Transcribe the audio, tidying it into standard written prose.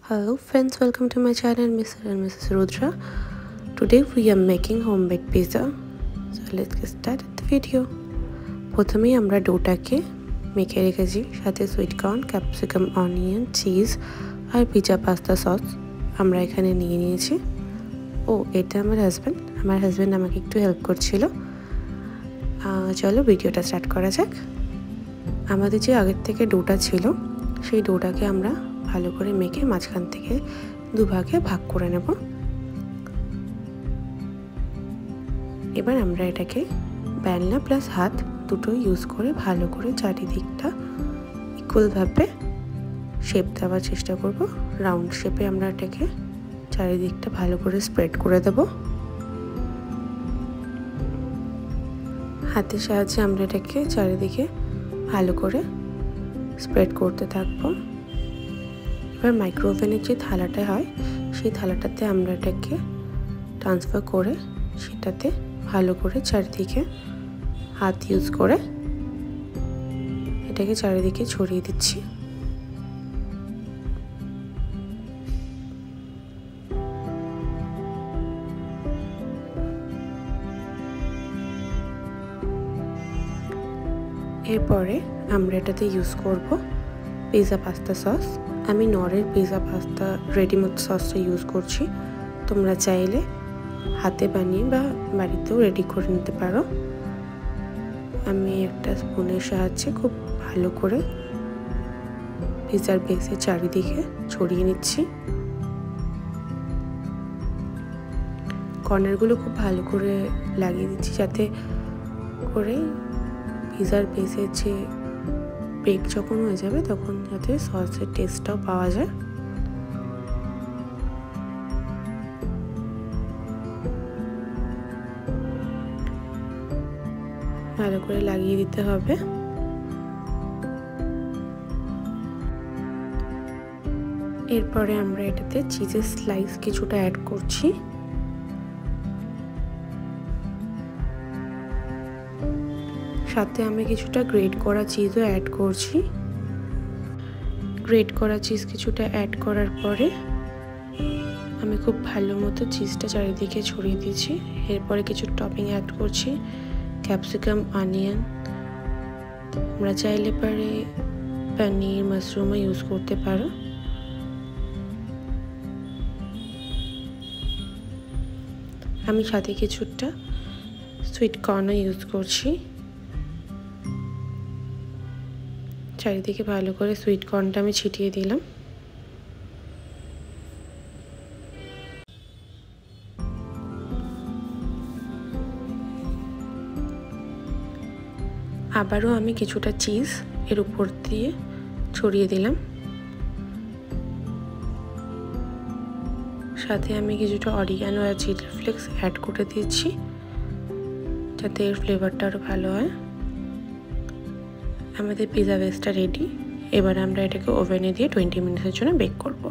Hello friends, welcome to my channel Mr. and Mrs. Rudra. Today we are making homemade pizza. So let's get started the video. প্রথমেই আমরা ডোটাকে মেখে রেখেছি, সাথে sweet corn, capsicum, onion, cheese আর pizza pasta sauce আমরা এখানে নিয়ে নিয়েছি। এটা আমার হাজব্যান্ড আমাকে একটু হেল্প করছিল। চলো ভিডিওটা স্টার্ট করা যাক। আমাদের যে আগের থেকে ডোটা ছিল সেই ডোটাকে আমরা ভালো করে মেখে মাঝখান থেকে দুভাগে ভাগ করে নেব। এবার আমরা এটাকে বেলনা প্লাস হাত দুটো ইউজ করে ভালো করে চারিদিকটা ইকুয়ালভাবে শেপ দেওয়ার চেষ্টা করব। রাউন্ড শেপে আমরা এটাকে চারিদিকটা ভালো করে স্প্রেড করে দেব। হাতের সাহায্যে আমরা এটাকে চারিদিকে ভালো করে স্প্রেড করতে থাকবো। এবার মাইক্রোওভেনের যে থালাটা হয় সেই থালাটাতে আমরা এটাকে ট্রান্সফার করে সেটাতে ভালো করে চারিদিকে হাত ইউজ করে এটাকে চারিদিকে ছড়িয়ে দিচ্ছি। এরপরে আমরা এটাতে ইউজ করব পিজা পাস্তা সস। আমি নরের পিজা পাস্তা রেডিমেড সসটা ইউজ করছি, তোমরা চাইলে হাতে বানিয়ে বা বাড়িতেও রেডি করে নিতে পারো। আমি একটা স্পুনের সাহায্যে খুব ভালো করে পিজার বেসের চারিদিকে ছড়িয়ে নিচ্ছি। কর্নারগুলো খুব ভালো করে লাগিয়ে দিচ্ছি যাতে করে পিজার বেসের যে বেক যখন হয়ে যাবে তখন যাতে সসের টেস্টটাও পাওয়া যায়। ভালো করে লাগিয়ে দিতে হবে। এরপরে আমরা এটাতে চিজের স্লাইস কিছুটা অ্যাড করছি। সাথে আমি কিছুটা গ্রেট করা চিজও অ্যাড করছি। গ্রেট করা চিজ কিছুটা অ্যাড করার পরে আমি খুব ভালো মতো চিজটা চারিদিকে ছড়িয়ে দিয়েছি। এরপরে কিছু টপিং অ্যাড করছি, ক্যাপসিকাম, অনিয়ন। আমরা চাইলে পারে পনির, মাশরুমও ইউজ করতে পারো। আমি সাথে কিছুটা সুইট কর্নও ইউজ করছি। চারিদিকে ভালো করে সুইট কর্নটা আমি ছিটিয়ে দিলাম। আবারও আমি কিছুটা চিজ এর উপর দিয়ে ছড়িয়ে দিলাম। সাথে আমি কিছুটা অরিগানো আর চিলি ফ্লেক্স অ্যাড করে দিয়েছি যাতে এর ফ্লেভারটা আরও ভালো হয়। আমাদের পিজা বেসটা রেডি। এবার আমরা এটাকে ওভেনে দিয়ে 20 মিনিটের জন্য বেক করব।